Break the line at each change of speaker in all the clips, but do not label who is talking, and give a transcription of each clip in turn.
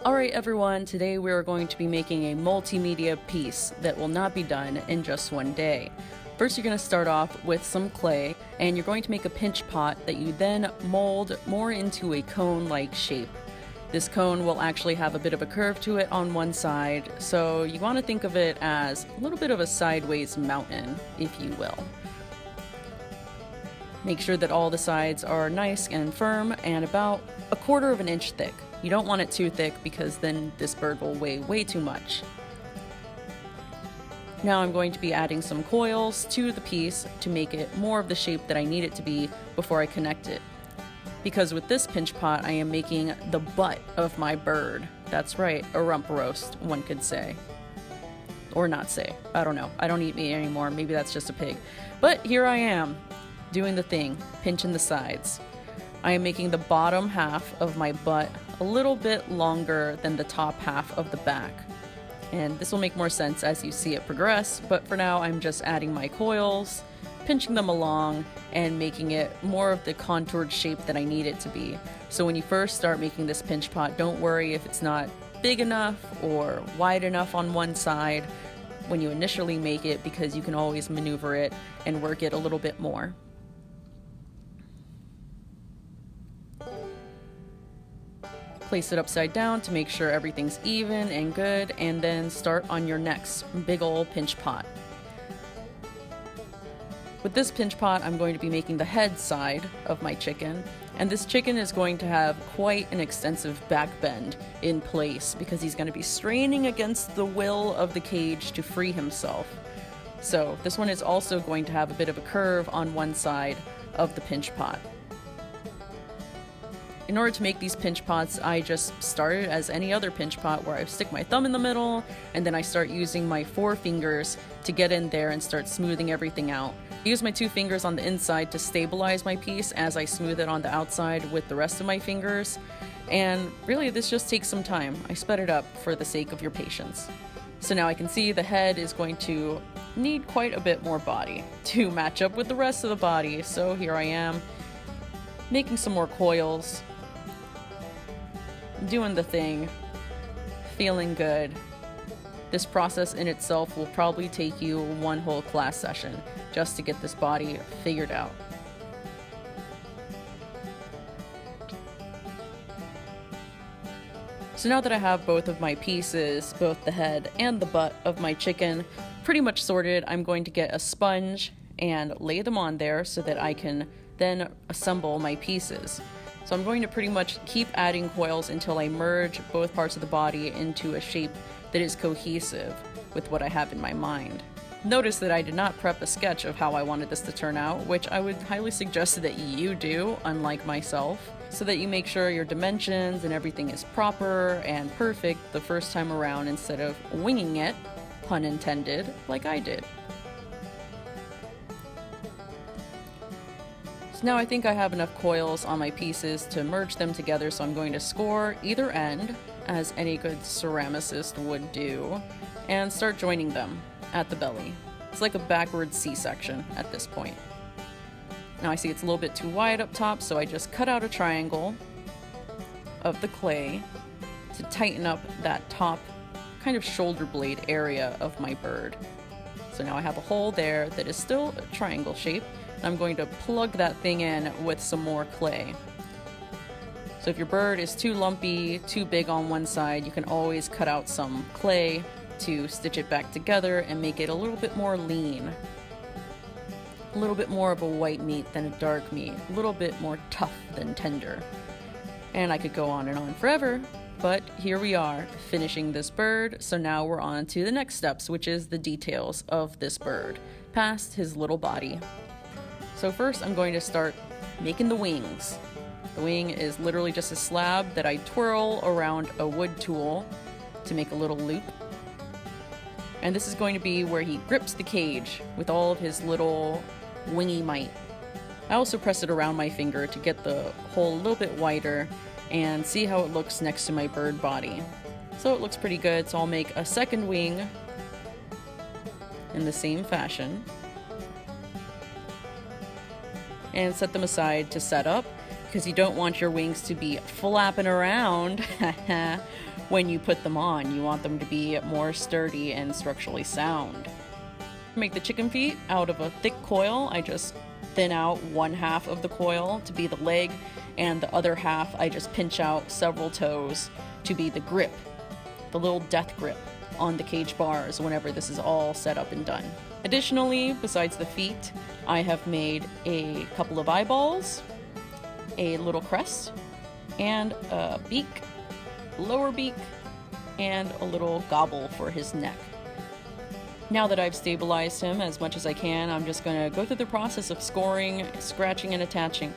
Alright everyone, today we are going to be making a multimedia piece that will not be done in just one day. First you're going to start off with some clay, and you're going to make a pinch pot that you then mold more into a cone-like shape. This cone will actually have a bit of a curve to it on one side, so you want to think of it as a little bit of a sideways mountain, if you will. Make sure that all the sides are nice and firm and about 1/4 of an inch thick. You don't want it too thick because then this bird will weigh way too much. Now I'm going to be adding some coils to the piece to make it more of the shape that I need it to be before I connect it. Because with this pinch pot I am making the butt of my bird. That's right, a rump roast, one could say. Or not say, I don't know. I don't eat meat anymore, maybe that's just a pig. But here I am, doing the thing, pinching the sides. I am making the bottom half of my butt a little bit longer than the top half of the back. And this will make more sense as you see it progress, but for now I'm just adding my coils, pinching them along, and making it more of the contoured shape that I need it to be. So when you first start making this pinch pot, don't worry if it's not big enough or wide enough on one side when you initially make it, because you can always maneuver it and work it a little bit more. Place it upside down to make sure everything's even and good, and then start on your next big ol' pinch pot. With this pinch pot, I'm going to be making the head side of my chicken, and this chicken is going to have quite an extensive back bend in place because he's going to be straining against the will of the cage to free himself. So this one is also going to have a bit of a curve on one side of the pinch pot. In order to make these pinch pots, I just started as any other pinch pot where I stick my thumb in the middle and then I start using my 4 fingers to get in there and start smoothing everything out. I use my 2 fingers on the inside to stabilize my piece as I smooth it on the outside with the rest of my fingers. And really this just takes some time. I sped it up for the sake of your patience. So now I can see the head is going to need quite a bit more body to match up with the rest of the body. So here I am, making some more coils, doing the thing, feeling good. This process in itself will probably take you one whole class session just to get this body figured out. So now that I have both of my pieces, both the head and the butt of my chicken, pretty much sorted, I'm going to get a sponge and lay them on there so that I can then assemble my pieces. So I'm going to pretty much keep adding coils until I merge both parts of the body into a shape that is cohesive with what I have in my mind. Notice that I did not prep a sketch of how I wanted this to turn out, which I would highly suggest that you do, unlike myself, so that you make sure your dimensions and everything is proper and perfect the first time around instead of winging it, pun intended, like I did. Now I think I have enough coils on my pieces to merge them together, so I'm going to score either end, as any good ceramicist would do, and start joining them at the belly. It's like a backward C-section at this point. Now I see it's a little bit too wide up top, so I just cut out a triangle of the clay to tighten up that top kind of shoulder blade area of my bird. So now I have a hole there that is still a triangle shape. I'm going to plug that thing in with some more clay. So if your bird is too lumpy, too big on one side, you can always cut out some clay to stitch it back together and make it a little bit more lean. A little bit more of a white meat than a dark meat. A little bit more tough than tender. And I could go on and on forever, but here we are, finishing this bird. So now we're on to the next steps, which is the details of this bird, past his little body. So first I'm going to start making the wings. The wing is literally just a slab that I twirl around a wood tool to make a little loop. And this is going to be where he grips the cage with all of his little wingy might. I also press it around my finger to get the hole a little bit wider and see how it looks next to my bird body. So it looks pretty good, so I'll make a second wing in the same fashion and set them aside to set up, because you don't want your wings to be flapping around when you put them on. You want them to be more sturdy and structurally sound. To make the chicken feet out of a thick coil, I just thin out one half of the coil to be the leg, and the other half I just pinch out several toes to be the grip, the little death grip on the cage bars whenever this is all set up and done. Additionally, besides the feet, I have made a couple of eyeballs, a little crest, and a beak, lower beak, and a little gobble for his neck. Now that I've stabilized him as much as I can, I'm just going to go through the process of scoring, scratching, and attaching.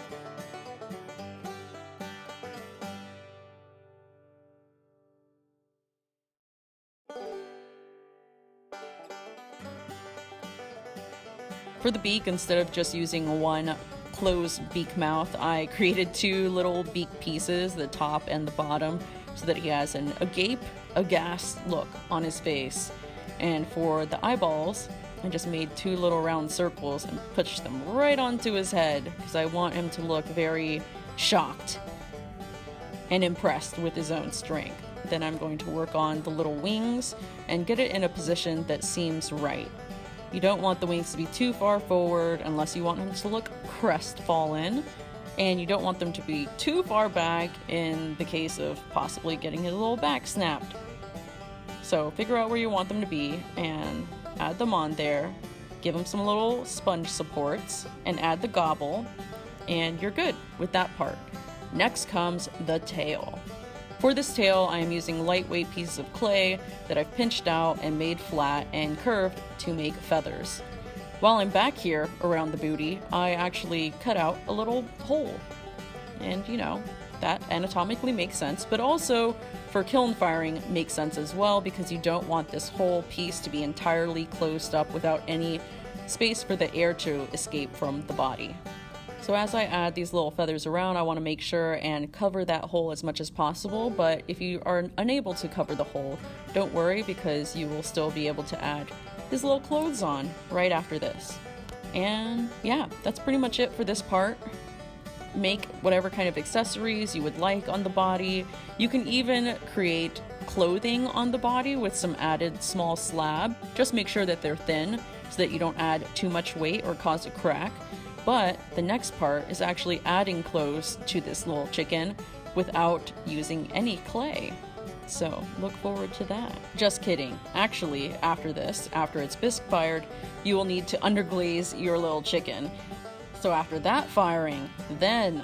For the beak, instead of just using one closed beak mouth, I created two little beak pieces, the top and the bottom, so that he has an agape, aghast look on his face. And for the eyeballs, I just made two little round circles and pushed them right onto his head because I want him to look very shocked and impressed with his own strength. Then I'm going to work on the little wings and get it in a position that seems right. You don't want the wings to be too far forward unless you want him to look crestfallen, and you don't want them to be too far back in the case of possibly getting his little back snapped. So figure out where you want them to be and add them on there, give them some little sponge supports, and add the gobble, and you're good with that part. Next comes the tail. For this tail, I am using lightweight pieces of clay that I've pinched out and made flat and curved to make feathers. While I'm back here around the booty, I actually cut out a little hole. And that anatomically makes sense, but also for kiln firing makes sense as well, because you don't want this whole piece to be entirely closed up without any space for the air to escape from the body. So as I add these little feathers around, I want to make sure and cover that hole as much as possible, but if you are unable to cover the hole, don't worry, because you will still be able to add his little clothes on right after this. And yeah, that's pretty much it for this part. Make whatever kind of accessories you would like on the body. You can even create clothing on the body with some added small slab. Just make sure that they're thin so that you don't add too much weight or cause a crack. But the next part is actually adding clothes to this little chicken without using any clay. So look forward to that. Just kidding. Actually, after this, after it's bisque fired, you will need to underglaze your little chicken. So after that firing, then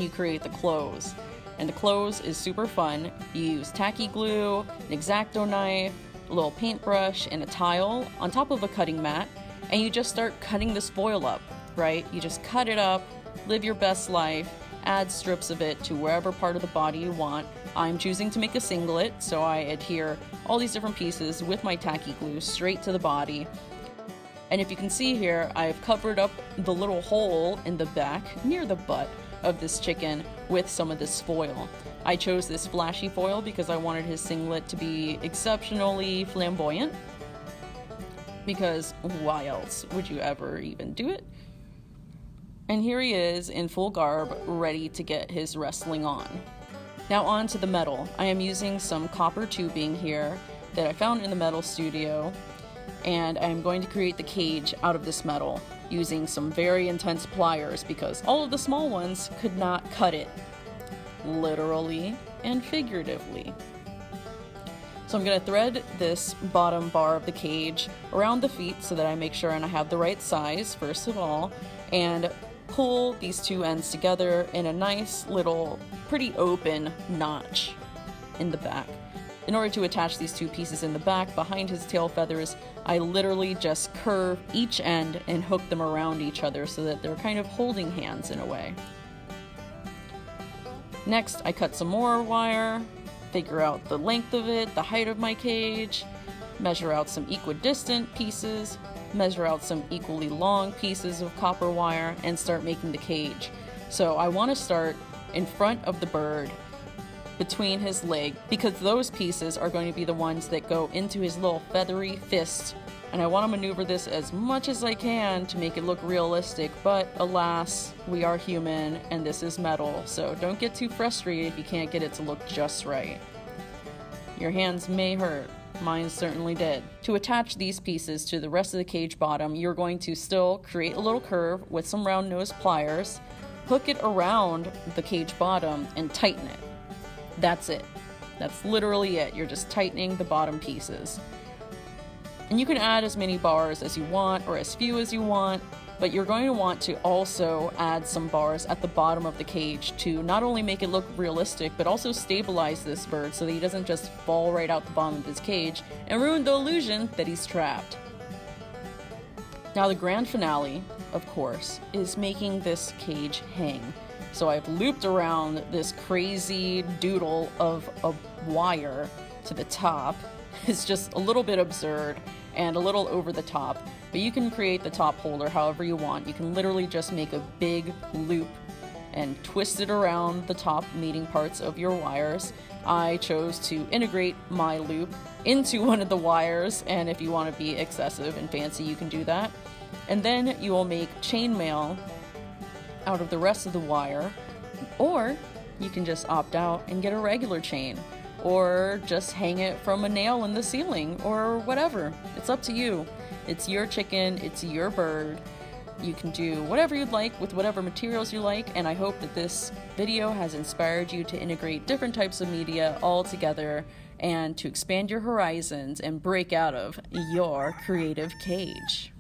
you create the clothes. And the clothes is super fun. You use tacky glue, an X-Acto knife, a little paintbrush, and a tile on top of a cutting mat, and you just start cutting this foil up, right? You just cut it up, live your best life, add strips of it to wherever part of the body you want. I'm choosing to make a singlet, so I adhere all these different pieces with my tacky glue straight to the body. And if you can see here, I've covered up the little hole in the back near the butt of this chicken with some of this foil. I chose this flashy foil because I wanted his singlet to be exceptionally flamboyant, because why else would you ever even do it? And here he is in full garb, ready to get his wrestling on. Now on to the metal. I am using some copper tubing here that I found in the metal studio, and I'm going to create the cage out of this metal using some very intense pliers, because all of the small ones could not cut it, literally and figuratively. So I'm going to thread this bottom bar of the cage around the feet so that I make sure and I have the right size, first of all, and pull these two ends together in a nice little, pretty open notch in the back. In order to attach these two pieces in the back behind his tail feathers, I literally just curve each end and hook them around each other so that they're kind of holding hands in a way. Next, I cut some more wire, figure out the length of it, the height of my cage, measure out some equidistant pieces, measure out some equally long pieces of copper wire, and start making the cage. So I want to start in front of the bird between his leg, because those pieces are going to be the ones that go into his little feathery fist. And I want to maneuver this as much as I can to make it look realistic, but alas, we are human and this is metal, so don't get too frustrated if you can't get it to look just right. Your hands may hurt. Mine certainly did. To attach these pieces to the rest of the cage bottom, you're going to still create a little curve with some round nose pliers, hook it around the cage bottom, and tighten it. That's it. That's literally it. You're just tightening the bottom pieces. And you can add as many bars as you want or as few as you want, but you're going to want to also add some bars at the bottom of the cage to not only make it look realistic, but also stabilize this bird so that he doesn't just fall right out the bottom of his cage and ruin the illusion that he's trapped. Now the grand finale, of course, is making this cage hang. So I've looped around this crazy doodle of a wire to the top. It's just a little bit absurd and a little over the top, but you can create the top holder however you want. You can literally just make a big loop and twist it around the top meeting parts of your wires. I chose to integrate my loop into one of the wires, and if you want to be excessive and fancy, you can do that. And then you will make chainmail out of the rest of the wire, or you can just opt out and get a regular chain, or just hang it from a nail in the ceiling, or whatever. It's up to you. It's your chicken, it's your bird. You can do whatever you'd like with whatever materials you like, and I hope that this video has inspired you to integrate different types of media all together and to expand your horizons and break out of your creative cage.